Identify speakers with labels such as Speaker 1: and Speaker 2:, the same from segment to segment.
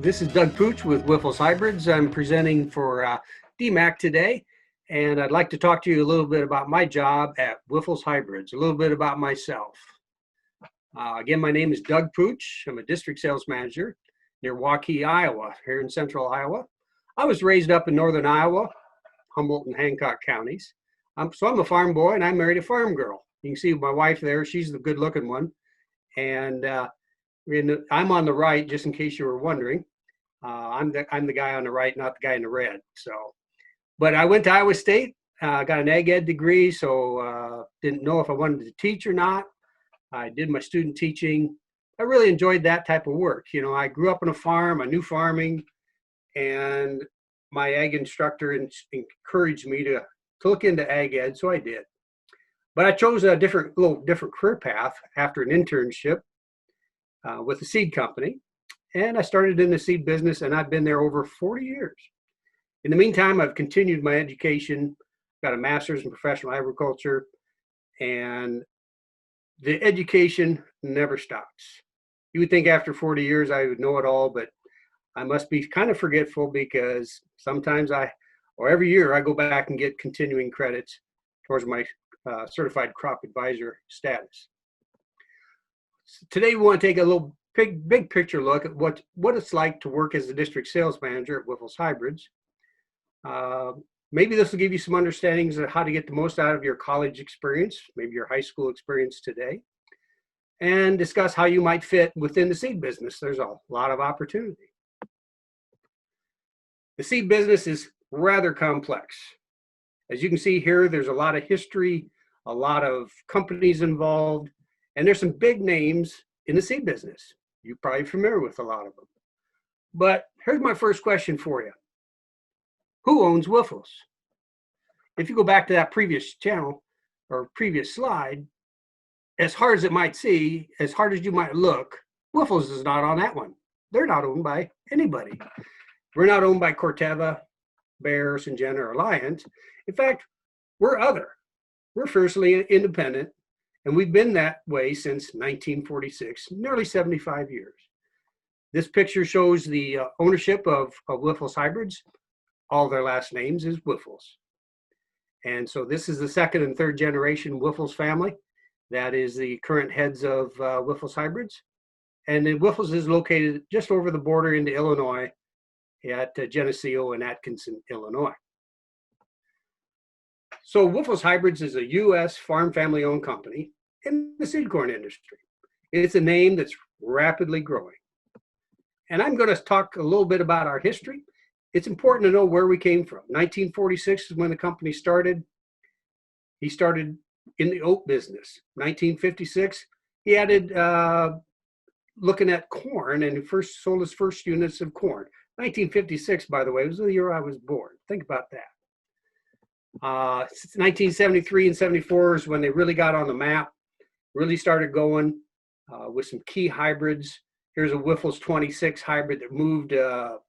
Speaker 1: This is Doug Pooch with Wyffels Hybrids. I'm presenting for DMAC today, and I'd like to talk to you a little bit about my job at Wyffels Hybrids, a little bit about myself. Again, my name is Doug Pooch. I'm a district sales manager near Waukee, Iowa, here in central Iowa. I was raised up in northern Iowa, Humboldt and Hancock counties. So I'm a farm boy, and I married a farm girl. You can see my wife there. She's the good-looking one. And I'm on the right, just in case you were wondering. I'm the guy on the right, not the guy in the red. But I went to Iowa State, got an ag ed degree, so didn't know if I wanted to teach or not. I did my student teaching. I really enjoyed that type of work. You know, I grew up on a farm, I knew farming, and my ag instructor encouraged me to look into ag ed, so I did. But I chose a little different career path after an internship with a seed company. And I started in the seed business, and I've been there over 40 years. In the meantime, I've continued my education, got a master's in professional agriculture, and the education never stops. You would think after 40 years I would know it all, but I must be kind of forgetful because sometimes every year I go back and get continuing credits towards my certified crop advisor status. Today we want to take a little big picture look at what it's like to work as a district sales manager at Wyffels Hybrids. Maybe this will give you some understandings of how to get the most out of your college experience, maybe your high school experience today, and discuss how you might fit within the seed business. There's a lot of opportunity. The seed business is rather complex. As you can see here, there's a lot of history, a lot of companies involved, and there's some big names in the seed business. You're probably familiar with a lot of them. But here's my first question for you. Who owns Wyffels? If you go back to that previous channel or previous slide, as hard as it might seem, as hard as you might look, Wyffels is not on that one. They're not owned by anybody. We're not owned by Corteva, Bayer, Syngenta, or Alliant. In fact, we're other. We're fiercely independent, and we've been that way since 1946, nearly 75 years. This picture shows the ownership of Wyffels Hybrids. All their last names is Wyffels. And so this is the second and third generation Wyffels family. That is the current heads of Wyffels Hybrids. And then Wyffels is located just over the border into Illinois at Geneseo and Atkinson, Illinois. So Wyffels Hybrids is a U.S. farm family-owned company in the seed corn industry. It's a name that's rapidly growing. And I'm going to talk a little bit about our history. It's important to know where we came from. 1946 is when the company started. He started in the oat business. 1956, he added looking at corn, and he first sold his first units of corn. 1956, by the way, was the year I was born. Think about that. 1973 and 74 is when they really got on the map, really started going with some key hybrids. Here's a Wyffels 26 hybrid that moved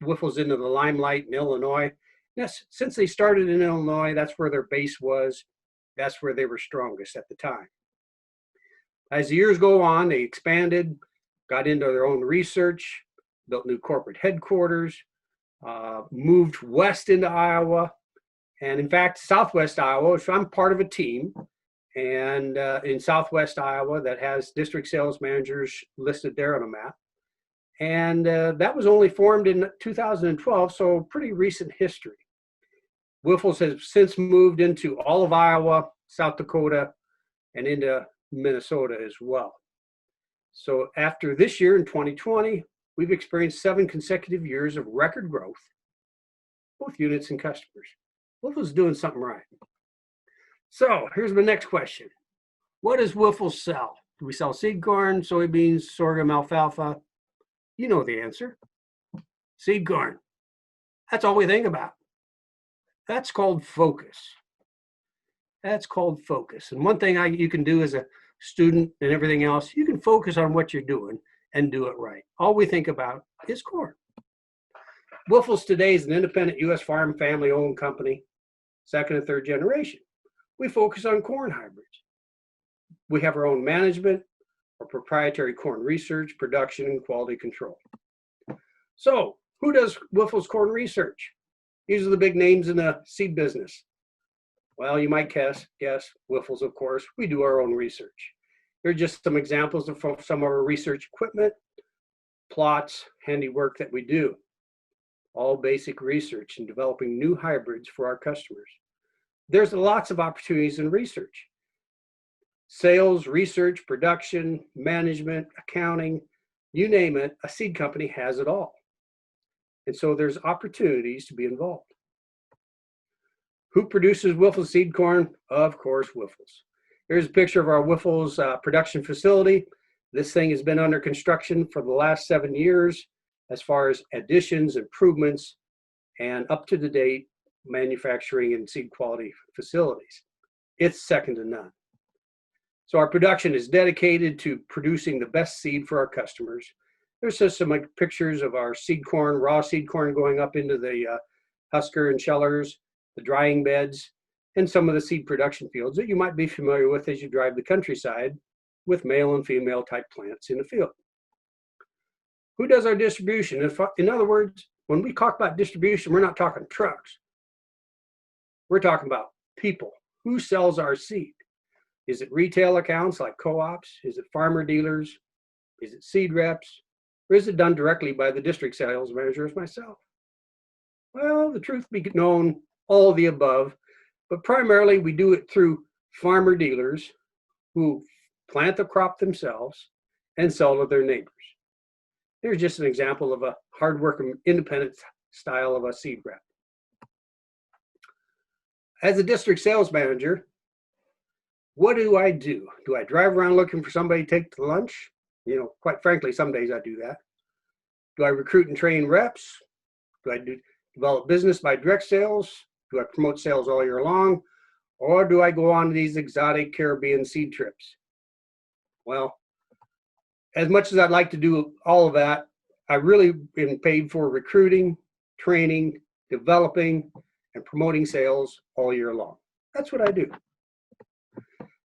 Speaker 1: Wyffels into the limelight in Illinois. Yes, since they started in Illinois, that's where their base was. That's where they were strongest at the time. As the years go on, they expanded, got into their own research, built new corporate headquarters, moved west into Iowa. And in fact, Southwest Iowa, so I'm part of a team and in Southwest Iowa that has district sales managers listed there on a map. And that was only formed in 2012, so pretty recent history. Wyffels has since moved into all of Iowa, South Dakota, and into Minnesota as well. So after this year in 2020, we've experienced 7 consecutive years of record growth, both units and customers. Wyffels is doing something right. So here's my next question. What does Wyffels sell? Do we sell seed corn, soybeans, sorghum, alfalfa? You know the answer. Seed corn. That's all we think about. That's called focus. That's called focus. And one thing you can do as a student and everything else, you can focus on what you're doing and do it right. All we think about is corn. Wyffels today is an independent U.S. farm family-owned company, second and third generation. We focus on corn hybrids. We have our own management, our proprietary corn research, production, and quality control. So Who does Wyffels Corn research? These are the big names in the seed business. Well, you might guess, Wyffels, of course. We do our own research. Here are just some examples of some of our research equipment, plots, handiwork that we do. All basic research in developing new hybrids for our customers. There's lots of opportunities in research. Sales, research, production, management, accounting, you name it, a seed company has it all. And so there's opportunities to be involved. Who produces Wyffels seed corn? Of course, Wyffels. Here's a picture of our Wyffels production facility. This thing has been under construction for the last 7 years as far as additions, improvements, and up to the date manufacturing and seed quality facilities. It's second to none. So our production is dedicated to producing the best seed for our customers. There's just some pictures of our seed corn, raw seed corn going up into the husker and shellers, the drying beds, and some of the seed production fields that you might be familiar with as you drive the countryside with male and female type plants in the field. Who does our distribution? In other words, when we talk about distribution, we're not talking trucks. We're talking about people. Who sells our seed? Is it retail accounts like co-ops? Is it farmer dealers? Is it seed reps? Or is it done directly by the district sales managers myself? Well, the truth be known, all of the above, but primarily we do it through farmer dealers who plant the crop themselves and sell to their neighbors. Here's just an example of a hardworking, independent style of a seed rep. As a district sales manager, what do? Do I drive around looking for somebody to take to lunch? You know, quite frankly, some days I do that. Do I recruit and train reps? Do I develop business by direct sales? Do I promote sales all year long? Or do I go on these exotic Caribbean seed trips? Well, as much as I'd like to do all of that, I really been paid for recruiting, training, developing, and promoting sales all year long. That's what I do.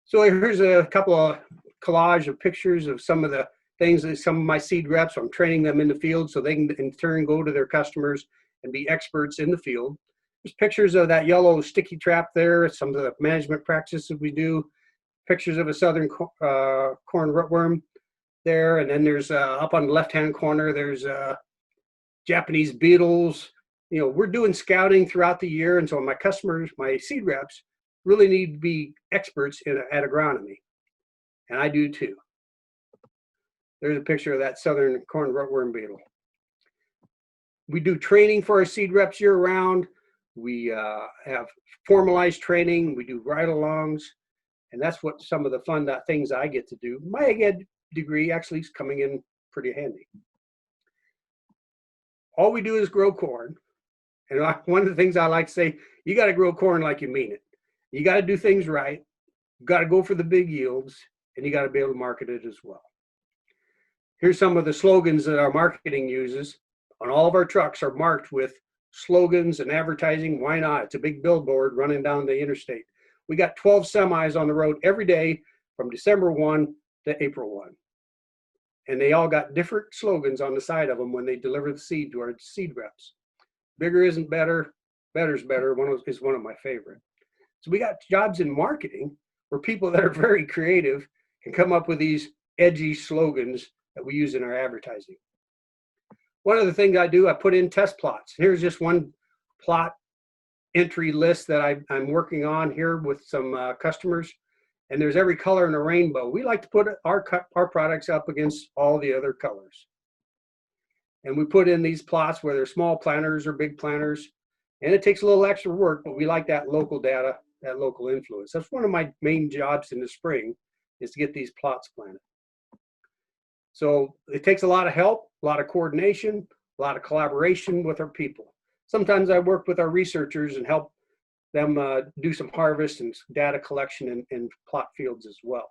Speaker 1: So here's a couple of collage of pictures of some of the things that some of my seed reps, I'm training them in the field so they can in turn go to their customers and be experts in the field. There's pictures of that yellow sticky trap there, some of the management practices we do, pictures of a southern corn rootworm there, and then there's up on the left-hand corner, there's Japanese beetles. You know, we're doing scouting throughout the year, and so my customers, my seed reps, really need to be experts at agronomy, and I do too. There's a picture of that southern corn rootworm beetle. We do training for our seed reps year-round. We have formalized training. We do ride-alongs, and that's what some of the fun things I get to do. My ag degree actually is coming in pretty handy. All we do is grow corn, and one of the things I like to say, you got to grow corn like you mean it. You got to do things right. You got to go for the big yields, and you got to be able to market it as well. Here's some of the slogans that our marketing uses. On all of our trucks are marked with slogans and advertising. Why not? It's a big billboard running down the interstate. We got 12 semis on the road every day from December 1 to April 1. And they all got different slogans on the side of them when they deliver the seed to our seed reps. Bigger isn't better, better's better is one of my favorite. So we got jobs in marketing where people that are very creative can come up with these edgy slogans that we use in our advertising. One of the things I do, I put in test plots. Here's just one plot entry list that I'm working on here with some customers, and there's every color in the rainbow. We like to put our products up against all the other colors. And we put in these plots where they're small planters or big planters, and it takes a little extra work, but we like that local data, that local influence. That's one of my main jobs in the spring, is to get these plots planted. So it takes a lot of help, a lot of coordination, a lot of collaboration with our people. Sometimes I work with our researchers and help them do some harvest and data collection in plot fields as well.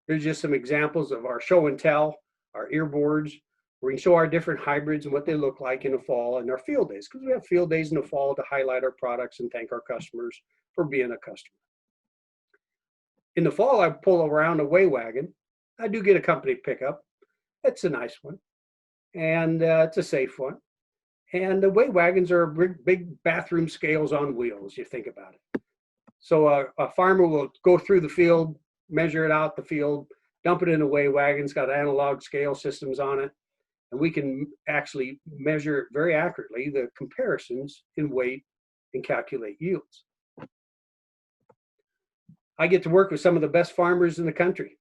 Speaker 1: Here's just some examples of our show and tell, our ear boards, where we can show our different hybrids and what they look like in the fall, and our field days, because we have field days in the fall to highlight our products and thank our customers for being a customer. In the fall, I pull around a weigh wagon. I do get a company pickup. That's a nice one. and it's a safe one. And the weigh wagons are big bathroom scales on wheels, you think about it. So a farmer will go through the field, measure it out the field, dump it in a weigh wagon. It's got analog scale systems on it. And we can actually measure very accurately the comparisons in weight and calculate yields. I get to work with some of the best farmers in the country.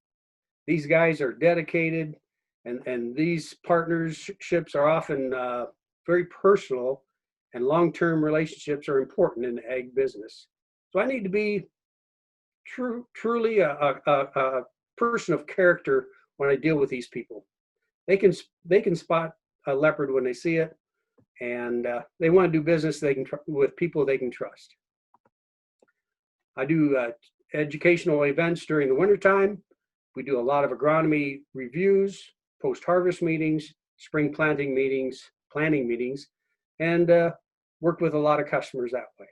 Speaker 1: These guys are dedicated, and these partnerships are often very personal, and long-term relationships are important in the ag business. So I need to be truly a person of character when I deal with these people. They can spot a leopard when they see it, and they want to do business with people they can trust. I do educational events during the wintertime. We do a lot of agronomy reviews, post-harvest meetings, spring planting meetings, and work with a lot of customers that way.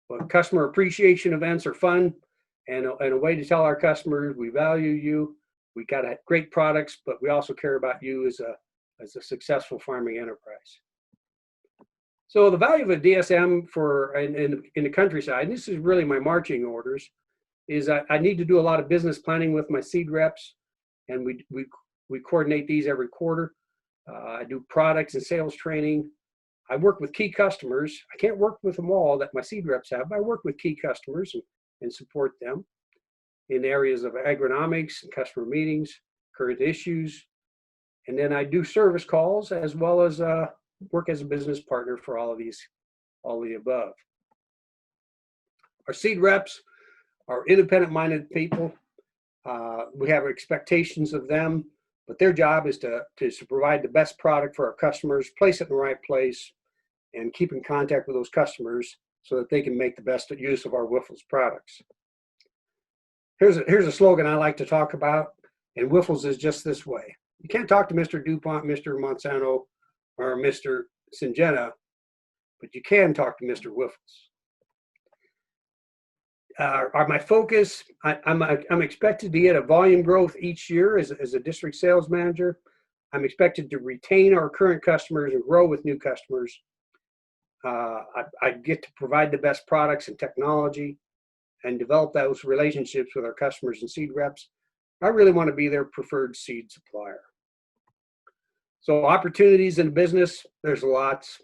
Speaker 1: But customer appreciation events are fun and a way to tell our customers we value you. We got great products, but we also care about you as a successful farming enterprise. So the value of a DSM in the countryside, and this is really my marching orders, is I need to do a lot of business planning with my seed reps, and we coordinate these every quarter. I do products and sales training. I work with key customers. I can't work with them all that my seed reps have, but I work with key customers and support them in areas of agronomics and customer meetings, current issues. And then I do service calls as well as work as a business partner for all of the above. Our seed reps are independent-minded people. We have expectations of them, but their job is to provide the best product for our customers, place it in the right place, and keep in contact with those customers so that they can make the best use of our Wyffels products. Here's a slogan I like to talk about, and Wyffels is just this way. You can't talk to Mr. DuPont, Mr. Monsanto, or Mr. Syngenta, but you can talk to Mr. Wyffels. My focus, I'm expected to get a volume growth each year as a district sales manager. I'm expected to retain our current customers and grow with new customers. I get to provide the best products and technology and develop those relationships with our customers and seed reps. I really want to be their preferred seed supplier. So opportunities in business, there's lots.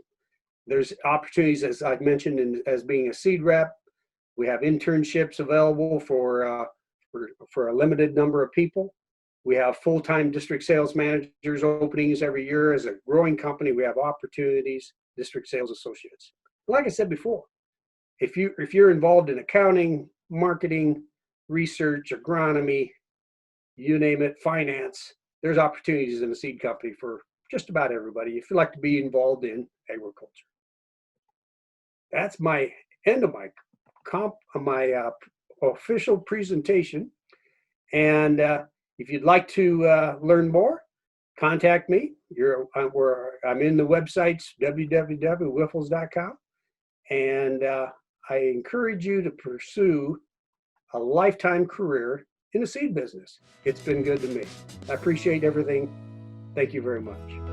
Speaker 1: There's opportunities, as I've mentioned, as being a seed rep. We have internships available for a limited number of people. We have full-time district sales managers openings every year. As a growing company, we have opportunities, district sales associates. Like I said before, if you're involved in accounting, marketing, research, agronomy, you name it, finance, there's opportunities in a seed company for just about everybody if you like to be involved in agriculture. That's my end of my official presentation. And if you'd like to learn more, contact me. I'm in the websites www.wyffels.com, and I encourage you to pursue a lifetime career in the seed business. It's been good to me. I appreciate everything. Thank you very much.